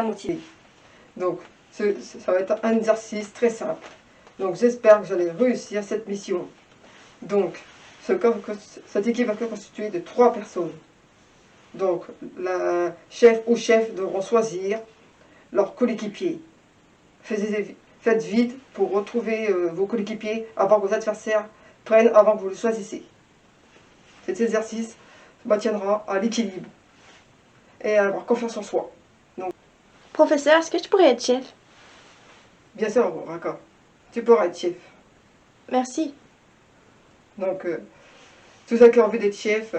motivé. Donc, ça va être un exercice très simple. Donc, j'espère que j'allais réussir cette mission. Donc, cette équipe va être constituée de 3 personnes. Donc, la chef ou chef devront choisir leur coéquipier. Faites vite pour retrouver vos coéquipiers avant que vos adversaires prennent, avant que vous le choisissiez. Cet exercice maintiendra à l'équilibre et à avoir confiance en soi. Donc, Professeur, est-ce que je pourrais être chef? bien sûr, Raka, tu pourras être chef. Merci. Donc, tous ceux qui ont envie d'être chef,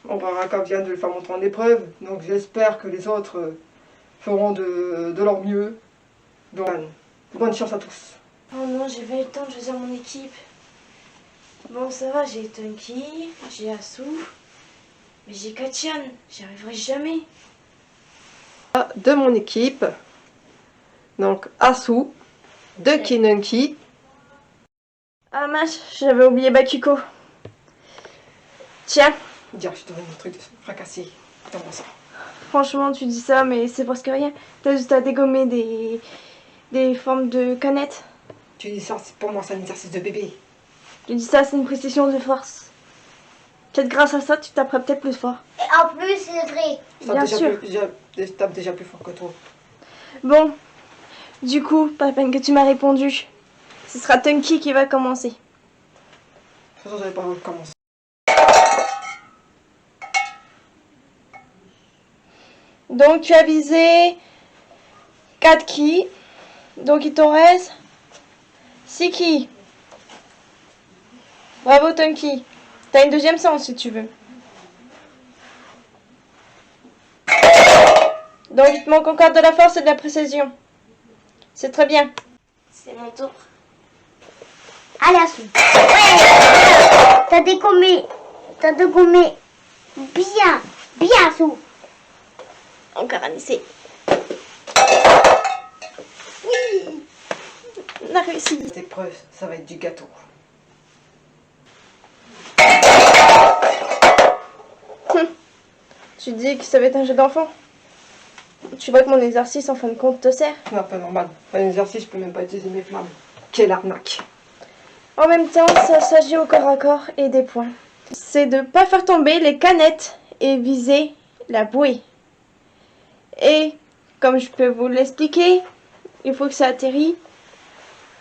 Raka vient de le faire montrer en épreuve. Donc, j'espère que les autres feront de leur mieux. Donc, bonne chance à tous. Oh non, j'ai pas eu le temps de choisir mon équipe. Bon, ça va, j'ai Tunky, j'ai Asu, mais j'ai Katian, j'y arriverai jamais. De mon équipe, donc Asu, Dunky Nunky. Ah mince, j'avais oublié Bakuko. Tiens, Dire, je te donne un truc de fracassé. Comment ça? franchement, tu dis ça, mais c'est presque rien. T'as juste à dégommer des formes de canettes. Tu dis ça, pour moi, c'est un exercice de bébé. Tu dis ça, c'est une précision de force. Peut-être grâce à ça, tu taperas peut-être plus fort. Et en plus, c'est vrai. Bien sûr. Je tape déjà plus fort que toi. Bon, du coup, pas la peine que tu m'as répondu. Ce sera Tunky qui va commencer. De toute façon, j'avais pas commencé. Donc, tu as visé 4 ki. Donc, il t'en reste 6 ki. Bravo, Tunky. T'as une deuxième chance si tu veux. Donc, il te manque encore de la force et de la précision. C'est très bien. C'est mon tour. Allez, Assou. Ouais. T'as dégommé bien, Assou. Encore un essai. Oui, on a réussi. Cette épreuve, ça va être du gâteau. Tu dis que ça va être un jeu d'enfant. Tu vois que mon exercice, en fin de compte, te sert. Non, pas normal. Un exercice, je peux même pas utiliser mes flammes. Quelle arnaque. En même temps, ça s'agit au corps à corps et des points. C'est de ne pas faire tomber les canettes et viser la bouée. Et, comme je peux vous l'expliquer, il faut que ça atterrit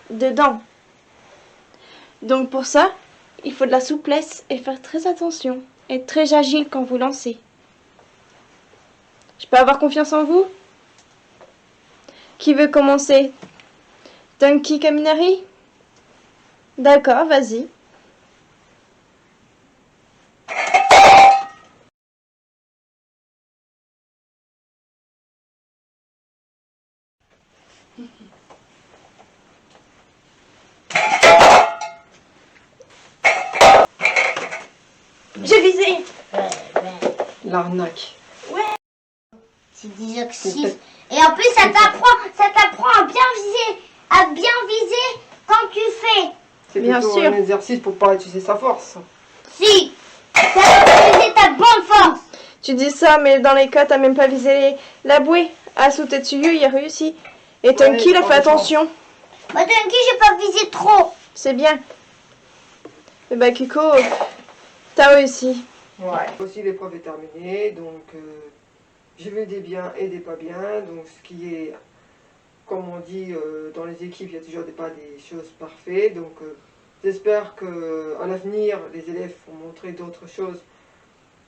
dedans. Donc pour ça, il faut de la souplesse et faire très attention. Être très agile quand vous lancez. Je peux avoir confiance en vous? Qui veut commencer? Tunky Kaminari? D'accord, vas-y. J'ai visé. L'arnaque. C'est des exercices. Et en plus, ça t'apprend à bien viser quand tu fais. C'est Bien plutôt sûr. un exercice pour pas utiliser sa force. Si, ça va utiliser ta bonne force. Tu dis ça, mais dans les cas, t'as même pas visé la bouée. Asu Tetsuyu, il a réussi. Et Tunky, il a fait attention. Bah, Tunky, j'ai pas visé trop. C'est bien. Et Bakuko, t'as réussi. Ouais. Aussi, l'épreuve est terminée, donc j'ai vu des biens et des pas bien. Donc, ce qui est, comme on dit dans les équipes, il y a toujours pas des choses parfaites. Donc, j'espère qu'à l'avenir, les élèves vont montrer d'autres choses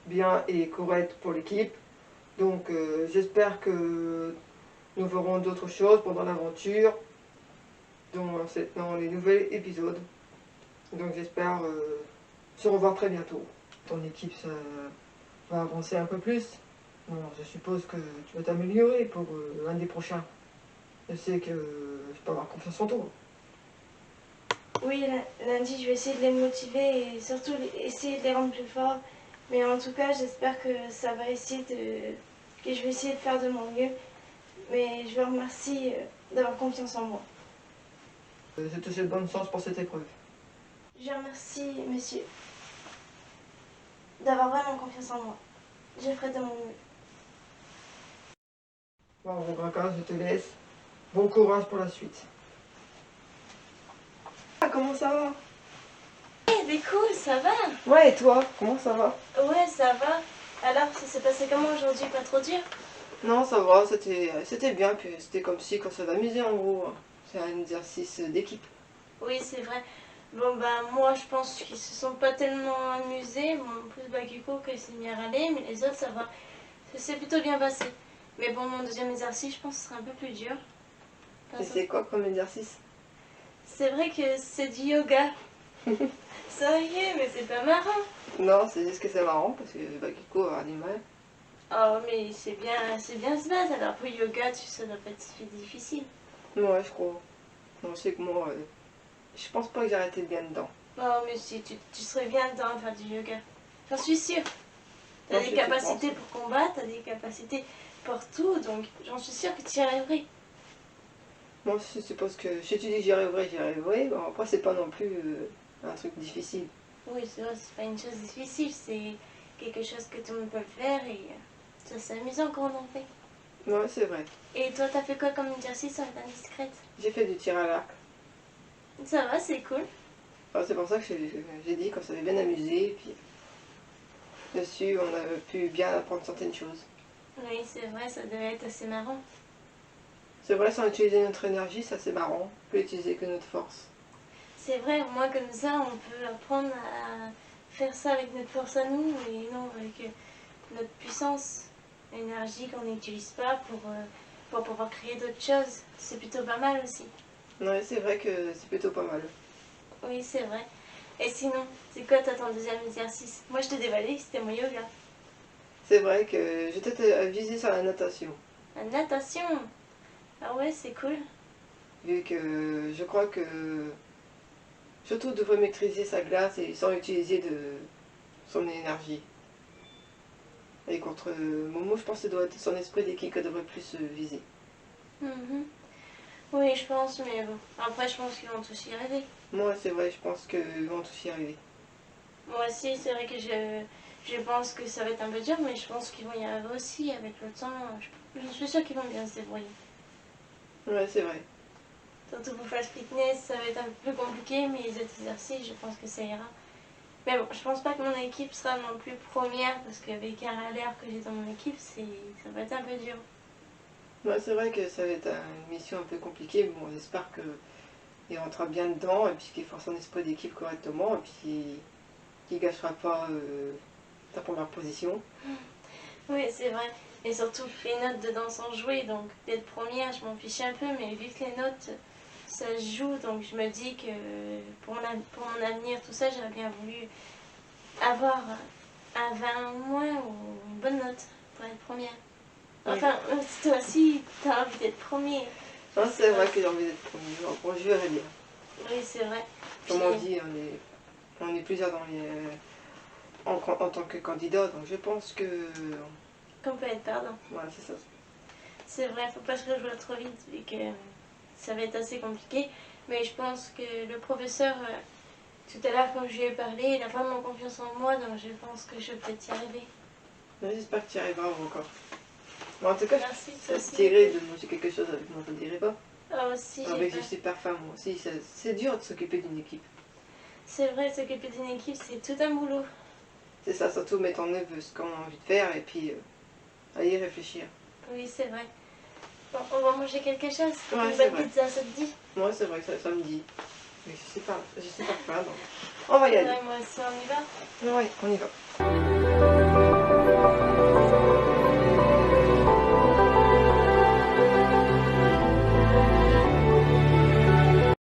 bien et correctes pour l'équipe. Donc, j'espère que nous verrons d'autres choses pendant l'aventure, dans les nouveaux épisodes. Donc, j'espère se revoir très bientôt. Ton équipe ça va avancer un peu plus. Bon, je suppose que tu vas t'améliorer pour lundi prochain. Je sais que je peux avoir confiance en toi. Oui, lundi, je vais essayer de les motiver et surtout essayer de les rendre plus forts. Mais en tout cas, j'espère que ça va essayer que je vais essayer de faire de mon mieux. Mais je vous remercie d'avoir confiance en moi. Je te souhaite bonne chance pour cette épreuve. Je vous remercie, monsieur, d'avoir vraiment confiance en moi. Je ferai de mon mieux. Bon, Raka, je te laisse. Bon courage pour la suite. Ah, comment ça va? C'est cool, ça va? Ouais, et toi, comment ça va? Ouais, ça va. Alors, ça s'est passé comment aujourd'hui? Pas trop dur? Non, ça va, c'était bien, puis c'était comme si quand ça s'amusait en gros. C'est un exercice d'équipe. Oui, c'est vrai. Bon, bah, moi, je pense qu'ils se sont pas tellement amusés. Bon, plus Bakiko qui s'est mis à râler, mais les autres, ça va. Ça s'est plutôt bien passé. Mais bon, mon deuxième exercice, je pense que ce sera un peu plus dur. Et c'est quoi comme exercice? C'est vrai que c'est du yoga. Sérieux, mais c'est pas marrant. Non, c'est juste que c'est marrant parce que Bakiko a du mal. Oh, mais c'est bien se battre. Alors, pour yoga, ça doit pas être si difficile. Ouais, je crois. Non, je sais que moi, je pense pas que j'ai arrêté bien dedans. Oh, mais si, tu serais bien dedans à faire du yoga. J'en suis sûre. T'as Non, des je capacités pense. pour combattre, t'as des capacités pour tout, donc j'en suis sûre que tu y arriverais. Moi, je suppose que si tu dis j'y arriverai, j'y arriverai. Bon, après, c'est pas non plus un truc difficile. Oui, c'est vrai, c'est pas une chose difficile, c'est quelque chose que tout le monde peut faire et ça c'est amusant quand on en fait. Ouais, c'est vrai. Et toi, t'as fait quoi comme exercice en étant discrète? J'ai fait du tir à l'arc. Ça va, c'est cool. Alors, c'est pour ça que j'ai dit qu'on s'avait bien amusé. Et puis, dessus, on a pu bien apprendre certaines choses. Oui, c'est vrai, ça devait être assez marrant. C'est vrai, sans utiliser notre énergie, ça c'est marrant. On peut utiliser que notre force. C'est vrai, au moins comme ça, on peut apprendre à faire ça avec notre force à nous et non avec notre puissance, l'énergie qu'on n'utilise pas pour pouvoir créer d'autres choses. C'est plutôt pas mal aussi. Ouais, c'est vrai que c'est plutôt pas mal. Oui, c'est vrai. Et sinon, c'est quoi toi, ton deuxième exercice? Moi, je te déballais, c'était mon yoga. C'est vrai que j'étais visé sur la natation. La natation. Ah ouais, c'est cool. Vu que je crois que surtout devrait maîtriser sa glace et sans utiliser de son énergie. Et contre Momo, je pense que ça doit être son esprit d'équipe qu'elle devrait plus viser. Mhm. Oui, je pense, mais bon. Après, je pense qu'ils vont tous y arriver. Moi, c'est vrai, je pense qu'ils vont tous y arriver. Moi aussi, c'est vrai que je pense que ça va être un peu dur, mais je pense qu'ils vont y arriver aussi avec le temps. Je suis sûre qu'ils vont bien se débrouiller. Ouais, c'est vrai. Surtout pour faire fitness, ça va être un peu plus compliqué, mais les autres exercices, je pense que ça ira. Mais bon, je pense pas que mon équipe sera non plus première, parce qu'avec un râleur que j'ai dans mon équipe, ça va être un peu dur. Ouais, c'est vrai que ça va être une mission un peu compliquée. Bon, j'espère qu'il rentrera bien dedans et puis qu'il fera son esprit d'équipe correctement et puis qu'il gâchera pas sa première position. Oui, c'est vrai. Et surtout, les notes dedans sont jouées, donc d'être première, je m'en fichais un peu, mais vu que les notes, ça se joue, donc je me dis que pour mon avenir, tout ça, j'aurais bien voulu avoir un 20 au moins ou une bonne note pour être première. Enfin, toi aussi, t'as envie d'être premier. Non, c'est vrai que j'ai envie d'être premier. Bon, je verrai bien. Oui, c'est vrai. Comme on dit, on est plusieurs en tant que candidat, donc je pense que. Qu'on peut être perdant. Voilà, c'est ça. C'est vrai, faut pas se réjouir trop vite, vu que ça va être assez compliqué. Mais je pense que le professeur, tout à l'heure, quand je lui ai parlé, il a vraiment confiance en moi, donc je pense que je vais peut-être y arriver. Mais j'espère que tu y arriveras encore. Bon, en tout cas, Merci, ça toi se aussi. dirait de manger quelque chose avec moi, ça te dirait pas? Ah aussi, j'ai Avec peur. du super faim, moi aussi. C'est dur de s'occuper d'une équipe. C'est vrai, s'occuper d'une équipe, c'est tout un boulot. C'est ça, surtout mettre en œuvre ce qu'on a envie de faire et puis à y réfléchir. Oui, c'est vrai. Bon, on va manger quelque chose. Ouais, Une c'est bonne vrai. pizza, ça te dit? Moi, c'est vrai que ça me dit. Mais je sais pas faim, donc on va y aller. Ouais, moi aussi, on y va. Ouais, on y va.